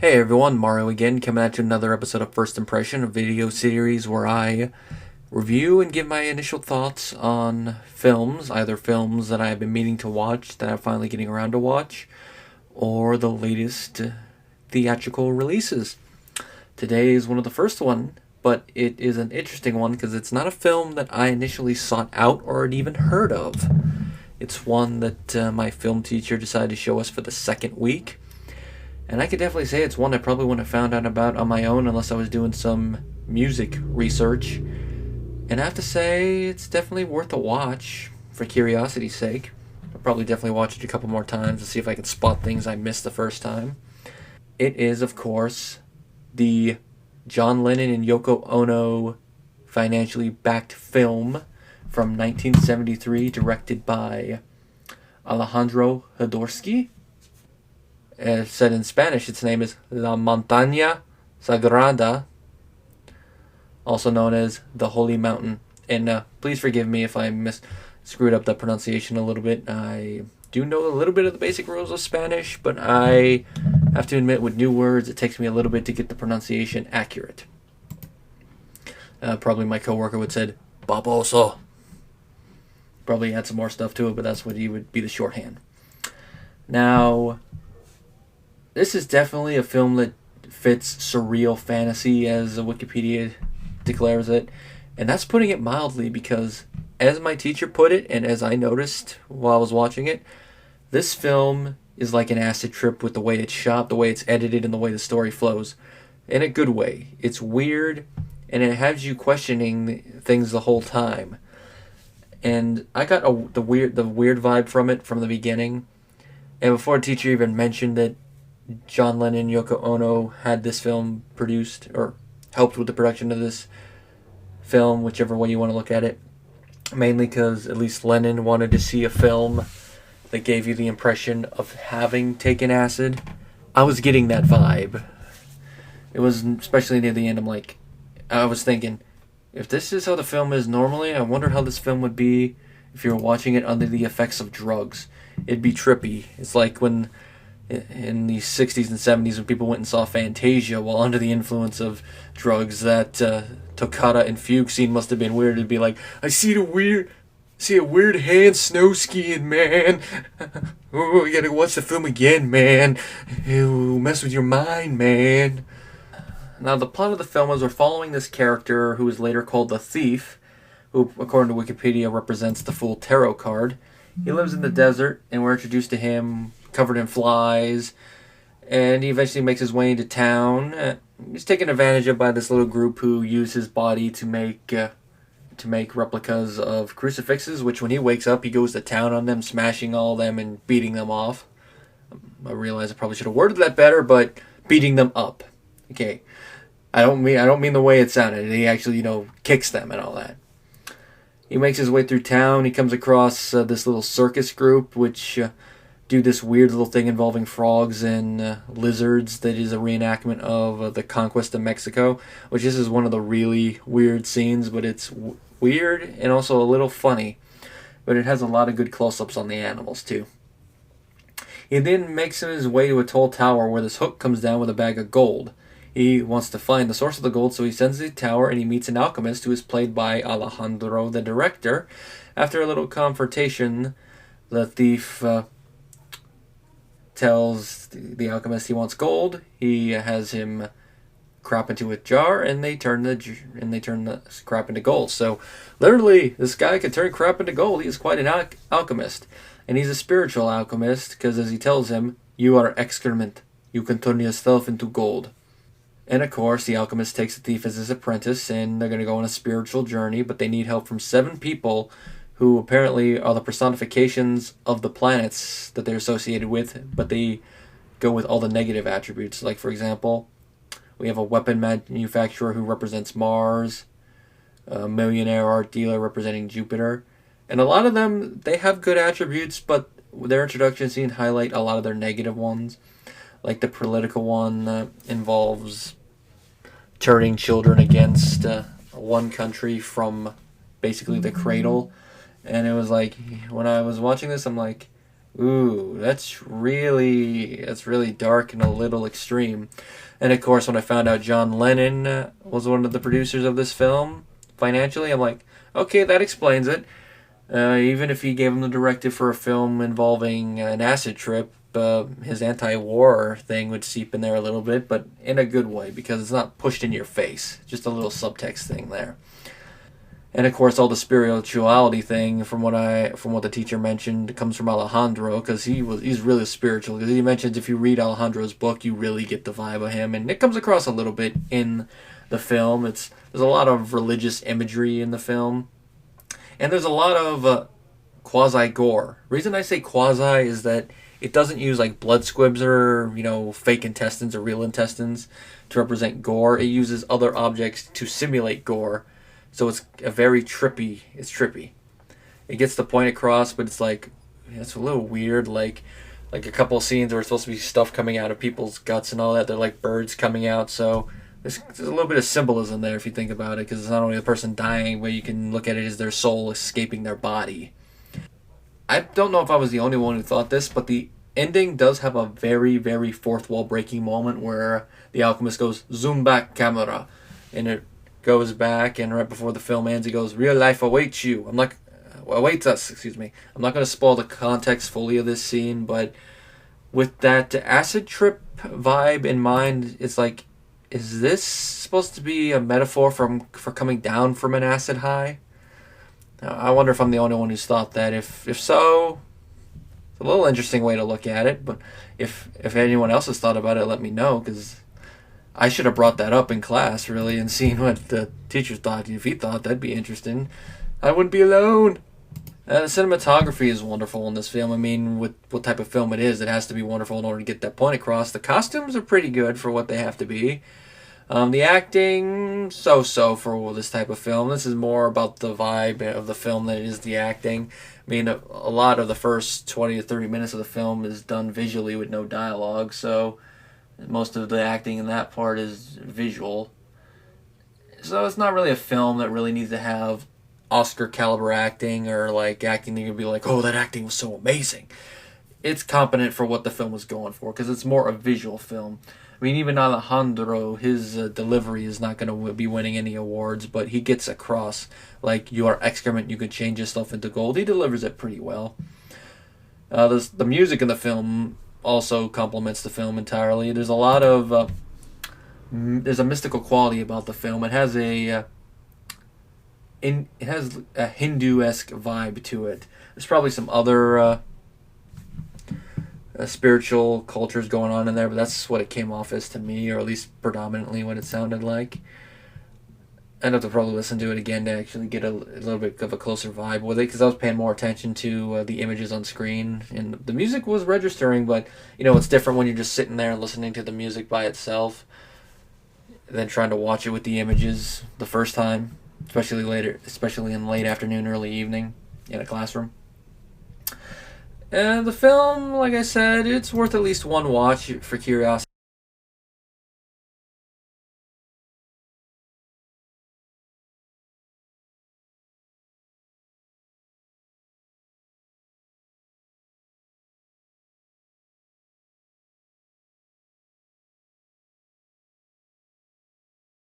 Hey everyone, Mario again, coming at you another episode of First Impression, a video series where I review and give my initial thoughts on films, either films that I have been meaning to watch, that I'm finally getting around to watch, or the latest theatrical releases. Today is one of the first one, but it is an interesting one because it's not a film that I initially sought out or had even heard of. It's one that my film teacher decided to show us for the second week. And I could definitely say it's one I probably wouldn't have found out about on my own unless I was doing some music research. And I have to say, it's definitely worth a watch for curiosity's sake. I'll probably definitely watch it a couple more times to see if I can spot things I missed the first time. It is, of course, the John Lennon and Yoko Ono financially backed film from 1973, directed by Alejandro Jodorowsky. Said in Spanish, its name is La Montaña Sagrada, also known as the Holy Mountain. And please forgive me if I screwed up the pronunciation a little bit. I do know a little bit of the basic rules of Spanish, but I have to admit, with new words, it takes me a little bit to get the pronunciation accurate. Probably my coworker would said baboso. Probably add some more stuff to it, but that's what he would be the shorthand. Now, this is definitely a film that fits surreal fantasy, as Wikipedia declares it. And that's putting it mildly, because as my teacher put it, and as I noticed while I was watching it, this film is like an acid trip with the way it's shot, the way it's edited, and the way the story flows. In a good way. It's weird, and it has you questioning things the whole time. And I got the weird vibe from it from the beginning. And before the teacher even mentioned that John Lennon and Yoko Ono had this film produced, or helped with the production of this film, whichever way you want to look at it. Mainly because at least Lennon wanted to see a film that gave you the impression of having taken acid. I was getting that vibe. It was especially near the end. I was thinking, if this is how the film is normally, I wonder how this film would be if you were watching it under the effects of drugs. It'd be trippy. It's like when in the 60s and 70s when people went and saw Fantasia while under the influence of drugs. That Toccata and Fugue scene must have been weird. It'd be like, I see a weird hand snow skiing, man. Oh, you gotta watch the film again, man. It'll mess with your mind, man. Now, the plot of the film is we're following this character who is later called the Thief, who, according to Wikipedia, represents the Fool Tarot card. He lives in the desert, and we're introduced to him covered in flies, and he eventually makes his way into town. He's taken advantage of by this little group who use his body to make replicas of crucifixes, which when he wakes up, he goes to town on them, smashing all of them and beating them off. I realize I probably should have worded that better, but beating them up. Okay. I don't mean the way it sounded. He actually, kicks them and all that. He makes his way through town. He comes across this little circus group, which do this weird little thing involving frogs and lizards that is a reenactment of the conquest of Mexico, which this is one of the really weird scenes, but it's weird and also a little funny. But it has a lot of good close-ups on the animals, too. He then makes his way to a tall tower where this hook comes down with a bag of gold. He wants to find the source of the gold, so he sends to the tower and he meets an alchemist who is played by Alejandro, the director. After a little confrontation, the thief tells the alchemist he wants gold. He has him crop into a jar, and they turn the crap into gold. So, literally, this guy can turn crap into gold. He is quite an alchemist, and he's a spiritual alchemist because, as he tells him, you are excrement. You can turn yourself into gold. And of course, the alchemist takes the thief as his apprentice, and they're going to go on a spiritual journey, but they need help from 7 people who apparently are the personifications of the planets that they're associated with, but they go with all the negative attributes. Like, for example, we have a weapon manufacturer who represents Mars, a millionaire art dealer representing Jupiter, and a lot of them, they have good attributes, but their introduction scene highlight a lot of their negative ones. Like the political one involves turning children against one country from basically the cradle. And it was like, when I was watching this, I'm like, Ooh, that's really dark and a little extreme. And of course, when I found out John Lennon was one of the producers of this film financially, I'm like, okay, that explains it. Even if he gave him the directive for a film involving an acid trip, his anti-war thing would seep in there a little bit, but in a good way because it's not pushed in your face. Just a little subtext thing there. And of course, all the spirituality thing, from what the teacher mentioned, comes from Alejandro because he's really spiritual. Because he mentions if you read Alejandro's book, you really get the vibe of him, and it comes across a little bit in the film. There's a lot of religious imagery in the film, and there's a lot of quasi gore. Reason I say quasi is that it doesn't use like blood squibs or fake intestines or real intestines to represent gore. It uses other objects to simulate gore. So it's it's trippy. It gets the point across, but it's a little weird. Like a couple of scenes where it's supposed to be stuff coming out of people's guts and all that. They're like birds coming out. So there's a little bit of symbolism there if you think about it, because it's not only the person dying, but you can look at it as their soul escaping their body. I don't know if I was the only one who thought this, but the ending does have a very, very fourth wall breaking moment where the alchemist goes, "Zoom back, camera," and it goes back, and right before the film ends, he goes, "Real life awaits you." Awaits us, excuse me. I'm not going to spoil the context fully of this scene, but with that acid trip vibe in mind, it's like, is this supposed to be a metaphor for coming down from an acid high? I wonder if I'm the only one who's thought that. If so, it's a little interesting way to look at it. But if anyone else has thought about it, let me know, because I should have brought that up in class, really, and seen what the teacher thought. If he thought, that'd be interesting. I wouldn't be alone. The cinematography is wonderful in this film. I mean, with what type of film it is, it has to be wonderful in order to get that point across. The costumes are pretty good for what they have to be. The acting, so-so for this type of film. This is more about the vibe of the film than it is the acting. I mean, a lot of the first 20 to 30 minutes of the film is done visually with no dialogue, so most of the acting in that part is visual. So it's not really a film that really needs to have Oscar caliber acting, or like acting that you'd be like, oh, that acting was so amazing. It's competent for what the film was going for, because it's more a visual film. I mean, even Alejandro, his delivery is not going to be winning any awards, but he gets across, like, you are excrement, you can change yourself into gold. He delivers it pretty well. The music in the film also complements the film entirely. There's a lot of there's a mystical quality about the film. It has a Hindu-esque vibe to it. There's probably some other spiritual cultures going on in there, but that's what it came off as to me, or at least predominantly what it sounded like. I'd have to probably listen to it again to actually get a little bit of a closer vibe with it, because I was paying more attention to the images on screen, and the music was registering, but it's different when you're just sitting there and listening to the music by itself than trying to watch it with the images the first time, especially in late afternoon, early evening in a classroom. And the film, like I said, it's worth at least one watch for curiosity.